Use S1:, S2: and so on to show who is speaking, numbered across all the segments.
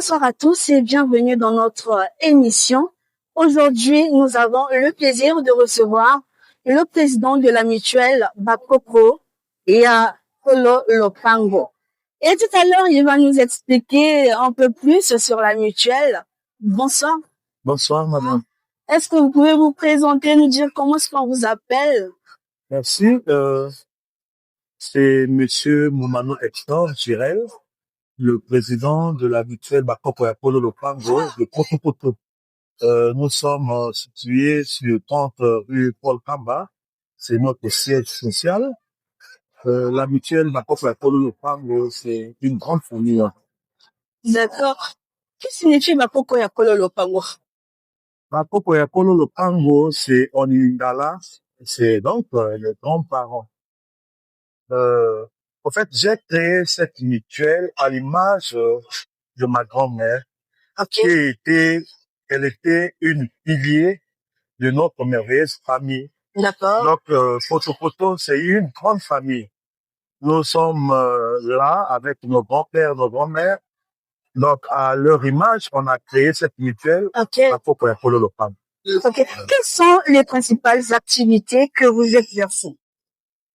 S1: Bonsoir à tous et bienvenue dans notre émission. Aujourd'hui, nous avons le plaisir de recevoir le président de la mutuelle Bakoko et Kolo Lopango. Et tout à l'heure, il va nous expliquer un peu plus sur la mutuelle. Bonsoir.
S2: Bonsoir, madame.
S1: Est-ce que vous pouvez vous présenter, nous dire comment est-ce qu'on vous appelle?
S2: Merci. C'est monsieur Moumano Hector Jirel, le président de la mutuelle Bakoko et Kolo Lopango de Poto. Nous sommes situés sur 30 rue Paul Kamba. C'est notre siège social. La mutuelle Bakoko et Kolo Lopango, c'est une grande famille.
S1: D'accord. Qu'est-ce que signifie Bakoko et Kolo Lopango?
S2: Bakoko et Kolo Lopango, c'est en lingala, c'est donc les grands-parents. En fait, j'ai créé cette mutuelle à l'image de ma grand-mère,
S1: Okay.
S2: elle était une pilier de notre merveilleuse famille.
S1: D'accord.
S2: Donc, Poto, c'est une grande famille. Nous sommes là avec nos grands-pères, nos grands-mères. Donc, à leur image, on a créé cette mutuelle.
S1: Okay.
S2: Bakoko et Kolo Lopango.
S1: Okay. Quelles sont les principales activités que vous exercez?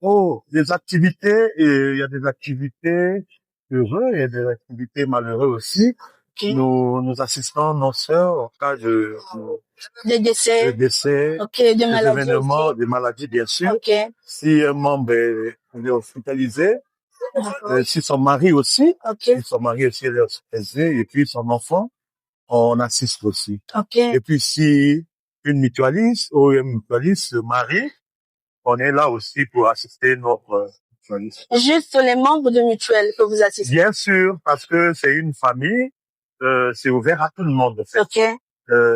S2: Oh, des activités, il y a des activités heureuses et des activités malheureuses aussi.
S1: Okay.
S2: Nous assistons nos sœurs en cas de
S1: Des décès, okay,
S2: des événements, des maladies, bien sûr.
S1: Okay.
S2: Si un membre est hospitalisé, si son mari aussi,
S1: okay.
S2: Si son mari aussi est hospitalisé, et puis son enfant, on assiste aussi.
S1: Okay.
S2: Et puis si une mutualiste ou un mutualiste se marie, on est là aussi pour assister notre mutualiste.
S1: Juste les membres de mutuelle que vous assistez?
S2: Bien sûr, parce que c'est une famille, c'est ouvert à tout le monde. En fait.
S1: Okay.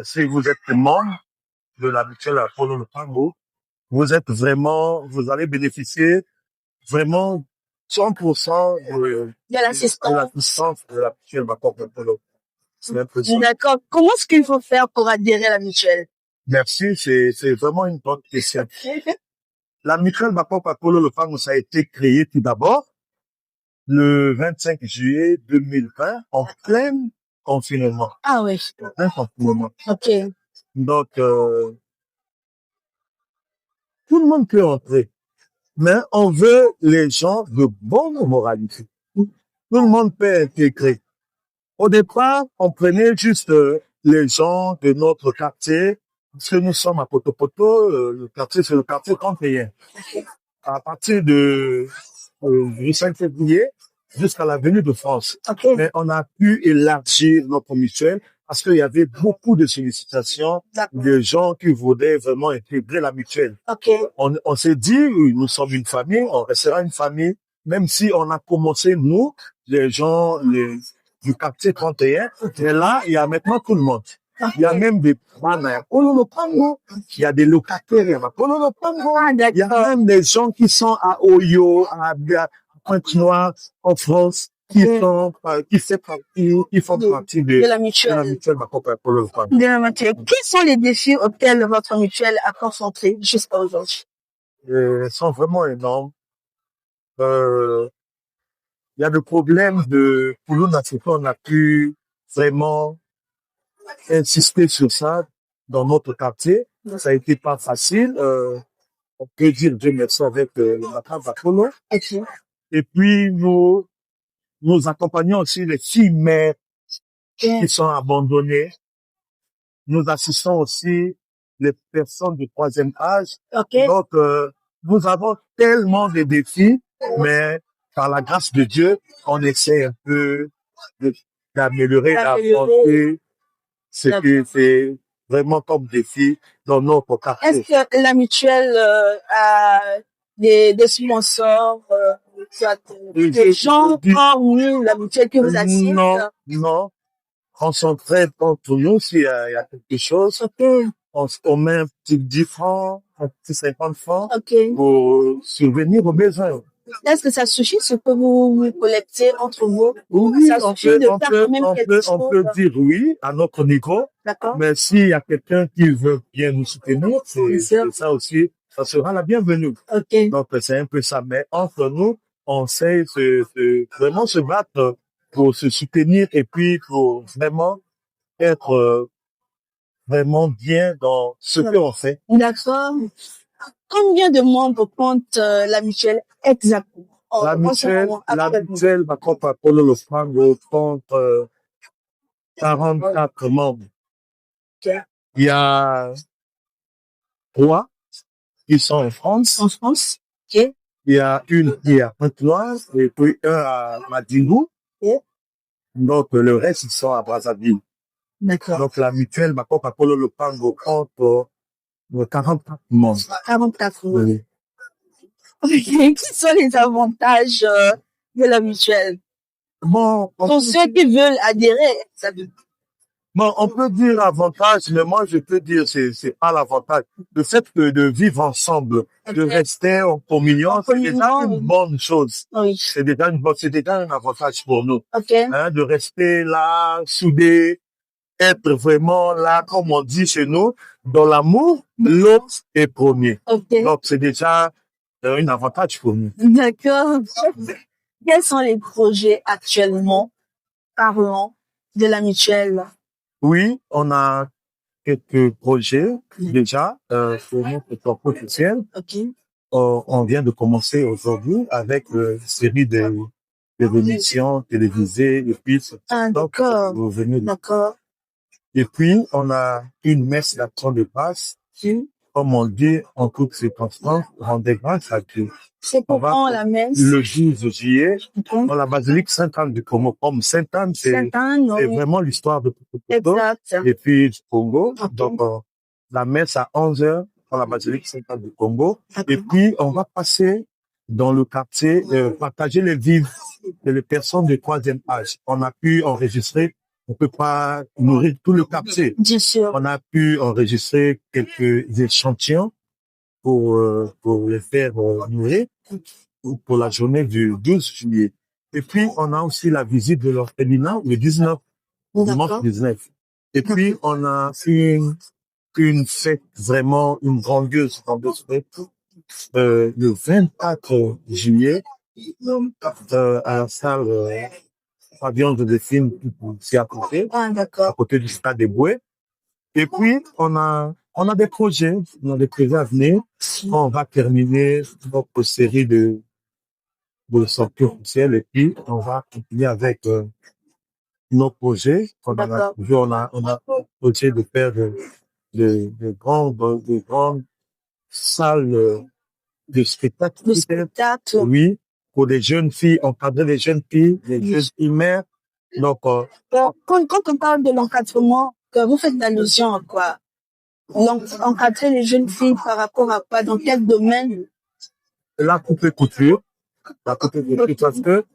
S2: Si vous êtes membre de la mutuelle Kolo Lopango, vous allez bénéficier vraiment 100%
S1: de l'assistance
S2: de la mutuelle Bakoko et Kolo.
S1: D'accord. Comment est-ce qu'il faut faire pour adhérer à la mutuelle?
S2: Merci, c'est vraiment une bonne question. La mutuelle Bakoko et Kolo Lopango, ça a été créé tout d'abord le 25 juillet 2020 en plein confinement.
S1: Ah oui.
S2: En plein confinement.
S1: Ok.
S2: Donc, tout le monde peut entrer, mais on veut les gens de bonne moralité. Tout le monde peut intégrer. Au départ, on prenait juste les gens de notre quartier, parce que nous sommes à Poto, le quartier, c'est le quartier 31. À partir du 5 février jusqu'à l'avenue de France.
S1: Okay.
S2: Mais on a pu élargir notre mutuelle parce qu'il y avait beaucoup de sollicitations de gens qui voulaient vraiment intégrer la mutuelle.
S1: Okay.
S2: On s'est dit, oui, nous sommes une famille, on restera une famille, même si on a commencé, nous, les gens du quartier 31, et là, il y a maintenant tout le monde. Il y a même des Kolo Lopango, il y a des locataires à Kolo Lopango, il y a même des gens qui sont à Oyo, à Pointe-Noire, en France, qui font partie de
S1: la mutuelle
S2: Bakoko et Kolo Lopango.
S1: De la mutuelle. Quels sont les défis auxquels votre mutuelle a confronté jusqu'à aujourd'hui?
S2: Ils sont vraiment énormes. Il y a le problème pour nous, on a pu vraiment insister sur ça dans notre quartier. Ça a été pas facile. On peut dire Dieu merci avec le matin Bakolo.
S1: Okay.
S2: Et puis, nous accompagnons aussi les filles mères qui sont abandonnées. Nous assistons aussi les personnes du troisième âge.
S1: Okay.
S2: Donc, nous avons tellement de défis, mais par la grâce de Dieu, on essaie un peu d'améliorer, d'avancer ce que c'est vraiment comme défi dans notre quartier.
S1: Est-ce que la mutuelle a des sponsors, des gens comme la mutuelle que vous assistez?
S2: Non. On s'entraide entre nous s'il y a quelque chose.
S1: Okay.
S2: On met un petit 10 francs, un petit 50 francs
S1: okay.
S2: pour survenir aux besoins.
S1: Est-ce que ça suffit ce que vous collectez entre vous?
S2: Oui,
S1: ça suffit
S2: on peut dire oui à notre niveau.
S1: D'accord.
S2: Mais s'il y a quelqu'un qui veut bien nous soutenir, c'est ça aussi, ça sera la bienvenue.
S1: Okay.
S2: Donc c'est un peu ça. Mais entre nous, on sait vraiment se battre pour se soutenir et puis pour vraiment être vraiment bien dans ce qu'on fait.
S1: D'accord. Combien de membres compte la mutuelle exactement?
S2: La mutuelle Backup Apollo Lofrango compte 44 membres.
S1: Ok.
S2: Il y a 3 qui sont en France.
S1: En France. Ok.
S2: Il y a une qui est à Pointe-Noire et puis un à Madingou.
S1: Ok.
S2: Donc, le reste, ils sont à Brazzaville.
S1: D'accord.
S2: Donc, la mutuelle Backup Apollo Lofrango compte 44 membres.
S1: 44 membres.
S2: Oui.
S1: Ok. Quels sont les avantages de la mutuelle?
S2: Bon,
S1: Pour ceux qui veulent adhérer, ça veut
S2: bon, on peut dire avantage, mais moi, je peux dire c'est pas l'avantage. Le fait de vivre ensemble, de rester en communion, c'est déjà une bonne chose.
S1: Oui.
S2: C'est déjà un avantage pour nous.
S1: Ok.
S2: Hein, de rester là, soudé, être vraiment là, comme on dit chez nous, dans l'amour, l'autre est premier.
S1: Ok.
S2: Donc, c'est déjà un avantage pour nous.
S1: D'accord. Quels sont les projets actuellement parlant de la mutuelle?
S2: Oui, on a quelques projets déjà pour notre corps officiel.
S1: Ok.
S2: On vient de commencer aujourd'hui avec une série d'émissions télévisées et puis
S1: d'accord. D'accord.
S2: Et puis on a une messe d'action de grâce, comme on dit en toutes circonstances, rendre grâce à Dieu.
S1: C'est comment la messe?
S2: Le 12 juillet, dans la basilique Sainte-Anne du Congo. Comme Sainte-Anne, c'est vraiment l'histoire de Poto et puis du Congo. Okay. Donc, la messe à 11h dans la basilique Sainte-Anne du Congo. Okay. Et puis, on va passer dans le quartier, partager les vivres des personnes de 3e âge. On a pu enregistrer, on peut pas nourrir tout le quartier.
S1: Bien sûr.
S2: On a pu enregistrer quelques échantillons pour les faire nourrir pour la journée du 12 juillet. Et puis, on a aussi la visite de l'orphelinat le 19, dimanche 19. Et puis, on a une fête, vraiment une grandieuse fête, le 24 juillet, à la salle pavillon de films qui est à côté, à côté du stade des Bouets. Et puis, on a des projets, à venir. On va terminer notre série de sorties officielles et puis on va continuer avec nos projets. On a un projet de faire de grandes salles de spectacle. Oui, pour des jeunes filles, encadrer les jeunes filles, les jeunes filles mères. Donc,
S1: quand on parle de l'encadrement, vous faites allusion à quoi? Encadrer les jeunes filles par rapport à quoi? Dans quel domaine?
S2: La coupe et couture. Parce que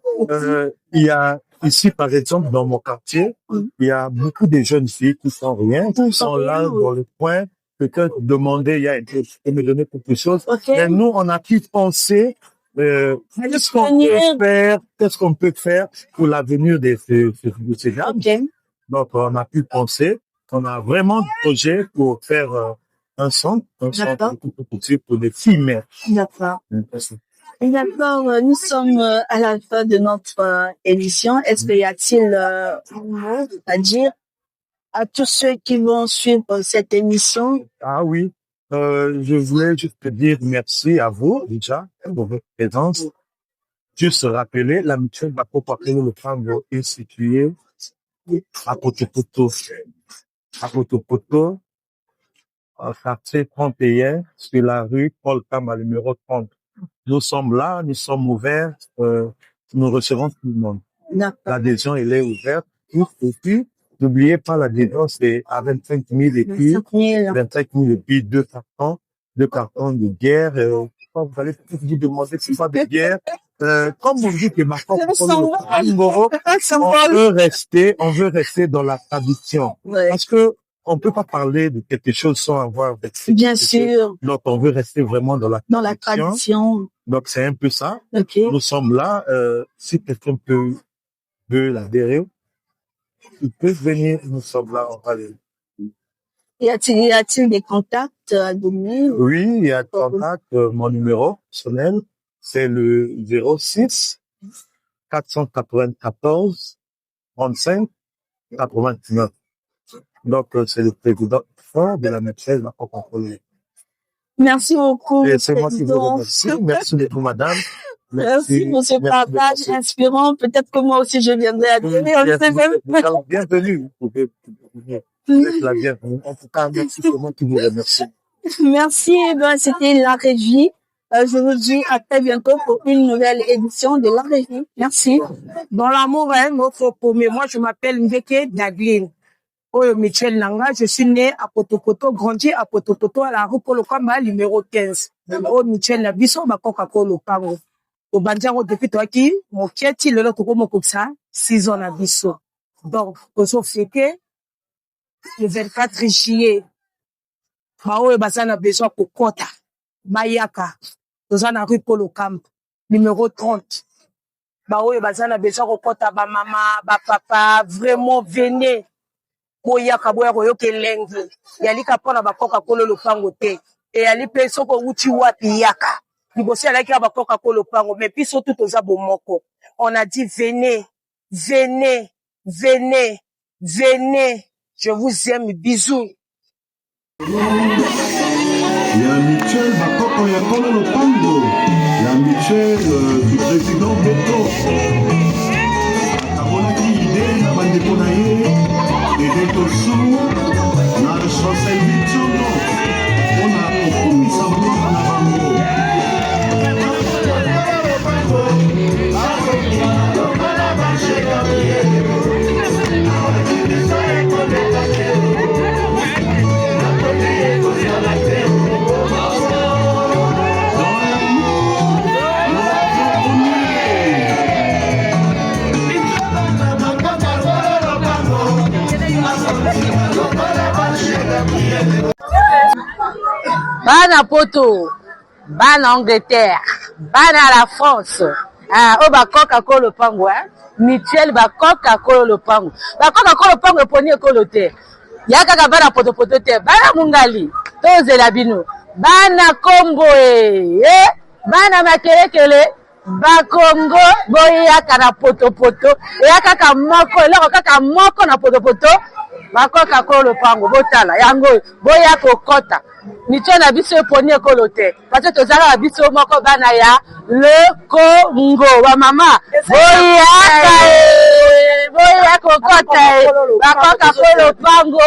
S2: il y a ici, par exemple, dans mon quartier, il y a beaucoup de jeunes filles qui sont rien, qui sont là dans le coin, peut-être demander, il y a me donner quelque chose. Mais nous, on a pu penser qu'est-ce qu'on peut faire pour l'avenir de ces dames. Donc, on a pu penser qu'on a vraiment un projet pour faire un centre de couture pour des filles mères.
S1: D'accord. D'accord, nous sommes à la fin de notre émission. Est-ce qu'il y a-t-il un mot à dire à tous ceux qui vont suivre cette émission?
S2: Ah oui, je voulais juste te dire merci à vous déjà pour votre présence. Juste rappeler, la mutuelle Backup Apollo Lofrango est située à Potopoto. À Potopoto, quartier 31, sur la rue Paul Kama, numéro 30. Nous sommes là, nous sommes ouverts, nous recevons tout le monde. L'adhésion, elle est ouverte. Et puis, n'oubliez pas, l'adhésion, c'est à 25 000 et puis 25 000 et puis 2 cartons de bière. Vous allez peut-être vous demander c'est pas de bière. Comme on dit que maintenant, on veut rester dans la tradition. Parce que on peut pas parler de quelque chose sans avoir
S1: bien sûr.
S2: Donc, on veut rester vraiment dans la
S1: tradition.
S2: Donc, c'est un peu ça.
S1: Okay.
S2: Nous sommes là. Si quelqu'un veut l'adhérer, il peut venir. Nous sommes là. On va les...
S1: Y a-t-il des contacts à donner?
S2: Oui, il y a des contacts. Mon numéro personnel, c'est le 06 494 35 89. Donc, c'est le président fort de la mutuelle Bako-Kakolo.
S1: Merci beaucoup,
S2: Et c'est moi qui vous
S1: président.
S2: remercie. Merci beaucoup, madame.
S1: Merci pour ce partage inspirant. Peut-être que moi aussi je viendrai à Dieu.
S2: Bienvenue. Vous êtes la bienvenue. En tout cas, merci, c'est moi qui vous remercie.
S1: Merci. Ben, c'était la régie. Je vous dis à très bientôt pour une nouvelle édition de la régie. Merci.
S3: Dans l'amour, hein, notre premier. Moi, je m'appelle Ndeke Dagline. Oh, Michel Nanga, je suis né à Potopoto, grandi à Potopoto, à la rue Kolokamba, numéro 15. Oh, Michel Nabiso, Bakoka Kolopango. Au Bandiango, depuis toi qui, mon kieti, le lot, comme ça, 6 ans Nabiso. Donc, au Sofieké, le 24 juillet, Bao, Basana, besoin pour Kota, Bayaka, dans la rue Kolokamba, numéro 30. Bao, Basana, besoin pour Kota, ba maman, ba papa, vraiment, venez. Boyaka boya koyoke lengi yalika pona bakoka kolo lopango te e yali pe soko uti wapi yaka libosi alaki bakoka kolo lopango mais puis surtout toza bomoko on a dit venez venez venez venez je vous aime bisous
S4: ya mutuelle bakoko ya kolo lopango la mutuelle du président Beto amonaki idée na bandeko na ye et Tossou, na responsabilité on a commis ça na bango.
S5: Bana Poto, Bana Angleterre, Bana la France, oh bakoka kolo pango, mutuelle bakoka kolo pango, bakoka kolo pango poni kolo te, yaka ka Bana Poto Poto te, Bana Mungali, toze la bino, Bana Kombo Bana Makelekele, Bakongo, boyaka na Poto Poto, yaka ka moko, eloko kaka moko na Poto Poto, bakoka kolo pango, botala, yango, boya kokota. Micho na biso poni ekolo te parce que tozala na biso moko bana ya le Congo wa mama boya kokota bakoka kolo pango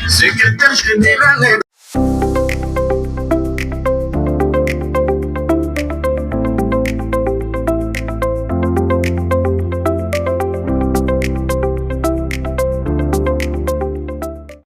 S4: Secrétaire général